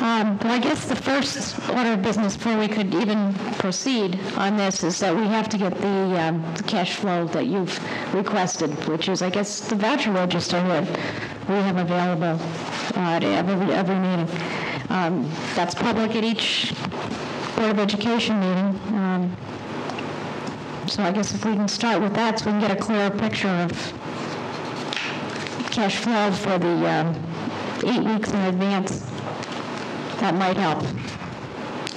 Well, I guess the first order of business before we could even proceed on this is that we have to get the cash flow that you've requested, which is, I guess, the voucher register that we have available at every meeting. That's public at each Board of Education meeting. So I guess if we can start with that so we can get a clearer picture of cash flow for the 8 weeks in advance, that might help.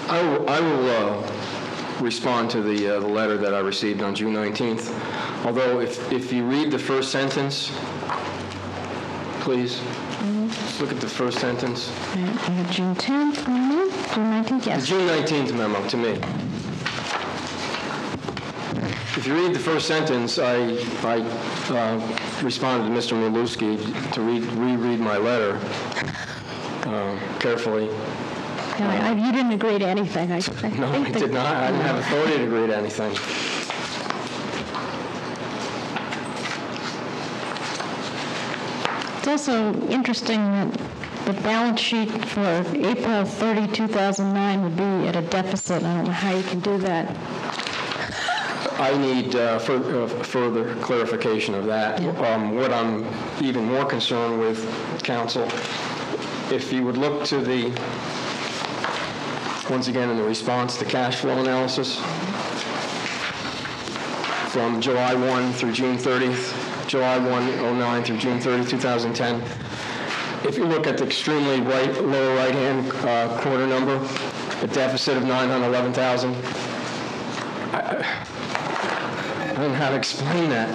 I will respond to the letter that I received on June 19th. Although if you read the first sentence, please, look at the first sentence. Right. June 10th, June 19th, yes. The June 19th memo to me. If you read the first sentence, I responded to Mr. Milewski to reread my letter carefully. You didn't agree to anything. No, I did not. I didn't have authority to agree to anything. It's also interesting that the balance sheet for April 30, 2009 would be at a deficit. I don't know how you can do that. I need further clarification of that. Yeah. What I'm even more concerned with, Council, if you would look to the, once again in the response to cash flow analysis, from July 1 through June 30th, July 1, 09 through June 30, 2010, if you look at the extremely lower right-hand corner number, a deficit of $911,000, I don't know how to explain that.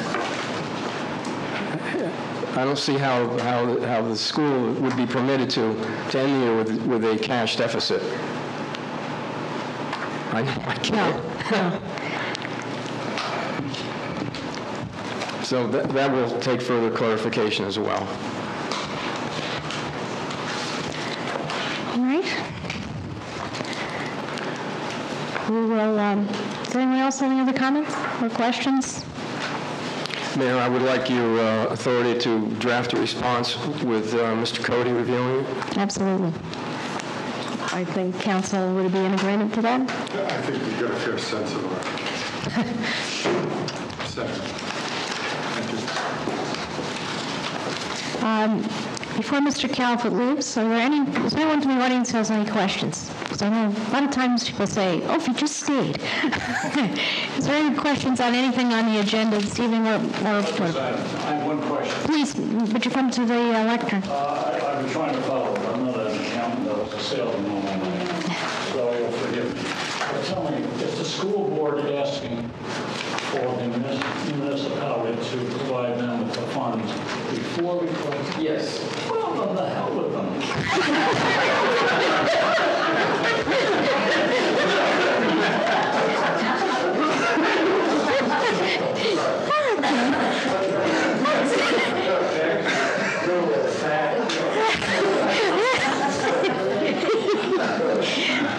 I don't see how the school would be permitted to end the year with a cash deficit. I know I can't. No. So that will take further clarification as well. All right. We will. Does anyone else have any other comments or questions? Mayor, I would like your authority to draft a response with Mr. Cody reviewing it. Absolutely. I think council would be in agreement to that. I think we've got a fair sense of our second. Thank you. Before Mr. Calvert leaves, is there anyone from the audience who has any questions? Because I know a lot of times people say, "Oh, if you just stayed." Is there any questions on anything on the agenda this evening? I have one question. Please, would you come to the lectern? I've been trying to follow it. I'm not an accountant, I was a salesman all my life, so you'll forgive me. But tell me, is the school board asking for the municipality to provide them with the funds before we collect? Yes. Well, then the hell with them.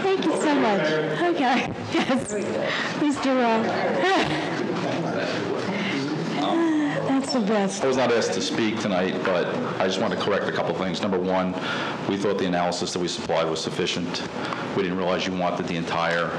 Thank you so much. Okay. Yes. Please do. That's the best. I was not asked to speak tonight, but I just want to correct a couple things. Number one, we thought the analysis that we supplied was sufficient. We didn't realize you wanted the entire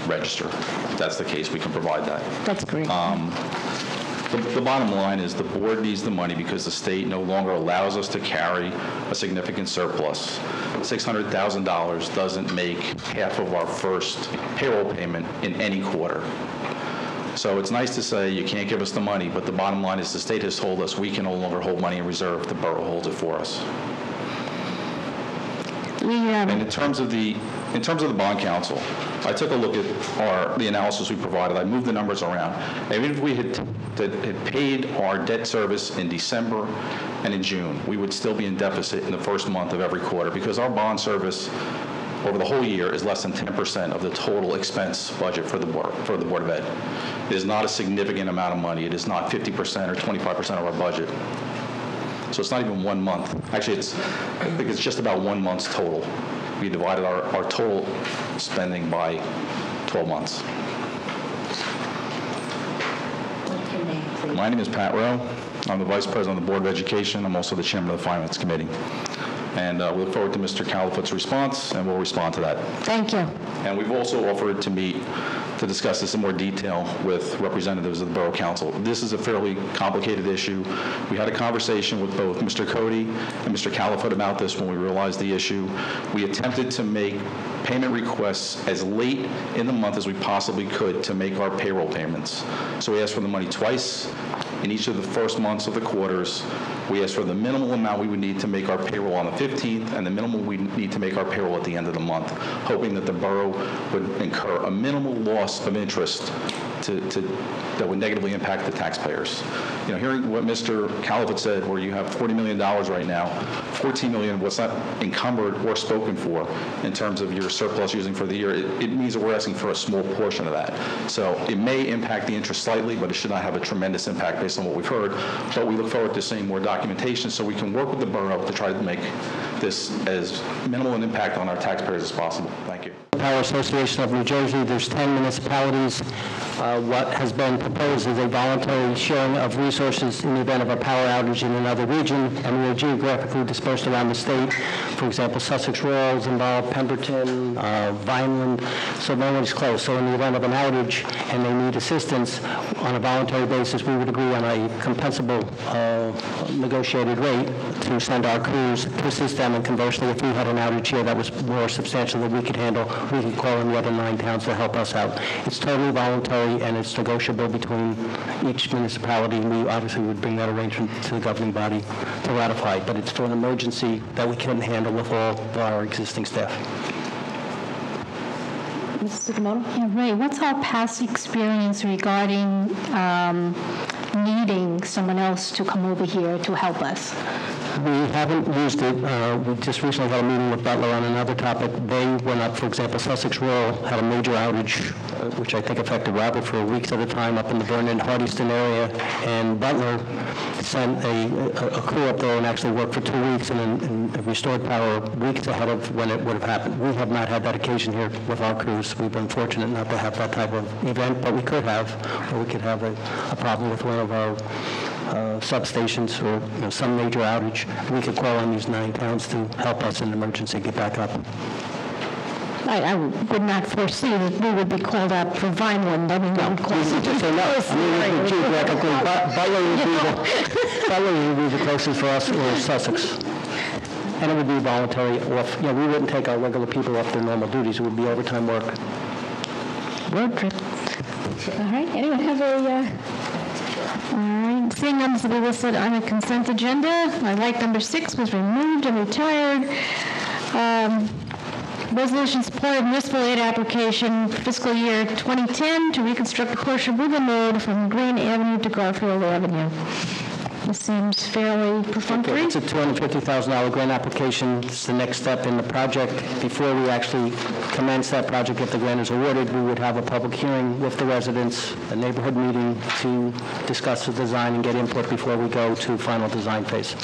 register. If that's the case, we can provide that. That's great. The bottom line is the board needs the money because the state no longer allows us to carry a significant surplus. $600,000 doesn't make half of our first payroll payment in any quarter. So it's nice to say you can't give us the money, but the bottom line is the state has told us we can no longer hold money in reserve. The borough holds it for us. And in terms of the bond council, I took a look at the analysis we provided. I moved the numbers around. Even if we had paid our debt service in December and in June, we would still be in deficit in the first month of every quarter because our bond service over the whole year is less than 10% of the total expense budget for the Board of Ed. It is not a significant amount of money. It is not 50% or 25% of our budget. So it's not even 1 month. Actually, I think it's just about 1 month's total. We divided our total spending by 12 months. What's your name, please? My name is Pat Rowe. I'm the Vice President of the Board of Education. I'm also the Chairman of the Finance Committee. And we look forward to Mr. Califoot's response, and we'll respond to that. Thank you. And we've also offered to meet to discuss this in more detail with representatives of the Borough Council. This is a fairly complicated issue. We had a conversation with both Mr. Cody and Mr. Califoot about this when we realized the issue. We attempted to make payment requests as late in the month as we possibly could to make our payroll payments. So we asked for the money twice in each of the first months of the quarters. We asked for the minimal amount we would need to make our payroll on the 15th and the minimum we need to make our payroll at the end of the month, hoping that the borough would incur a minimal loss of interest that would negatively impact the taxpayers. You know, hearing what Mr. Califoot said, where you have $40 million right now, $14 million was not encumbered or spoken for in terms of your surplus using for the year, it means that we're asking for a small portion of that. So it may impact the interest slightly, but it should not have a tremendous impact based on what we've heard. But we look forward to seeing more documentation so we can work with the borough to try to make this as minimal an impact on our taxpayers as possible. Thank you. Power Association of New Jersey, there's 10 municipalities. What has been proposed is a voluntary sharing of resources in the event of a power outage in another region, and we are geographically dispersed around the state. For example, Sussex Rural is involved, Pemberton, Vineland, so no one's close. So in the event of an outage and they need assistance on a voluntary basis, we would agree on a compensable negotiated rate to send our crews to assist them, and conversely, if we had an outage here that was more substantial than we could handle, we could call in the other 9 towns to help us out. It's totally voluntary, and it's negotiable between each municipality, and we obviously would bring that arrangement to the governing body to ratify, but it's for an emergency that we couldn't handle with all of our existing staff. Mrs. Sugimoto? Yeah, Ray, what's our past experience regarding needing someone else to come over here to help us? We haven't used it. We just recently had a meeting with Butler on another topic. They went up, for example, Sussex Rural had a major outage, which I think affected Robert for weeks at a time up in the Vernon-Hardyston area, and Butler sent a crew up there and actually worked for 2 weeks and restored power weeks ahead of when it would have happened. We have not had that occasion here with our crews. We've been fortunate not to have that type of event, but we could have, or we could have a problem with one of our substations or some major outage. We could call on these 9 towns to help us in an emergency get back up. I would not foresee that we would be called up for Vineland. I mean, no. Just say no. I mean, geographically, Butler would be the closest for us, or Sussex. And it would be voluntary off. We wouldn't take our regular people off their normal duties. It would be overtime work. Road trip. All right, anyone have a... All right, seeing none to be listed on the consent agenda, I like number 6 was removed and retired. Resolution support municipal aid application fiscal year 2010 to reconstruct a portion of Woodland Road from Green Avenue to Garfield Avenue. This seems fairly perfunctory. It's a $250,000 grant application. It's the next step in the project. Before we actually commence that project, if the grant is awarded, we would have a public hearing with the residents, a neighborhood meeting to discuss the design and get input before we go to final design phase.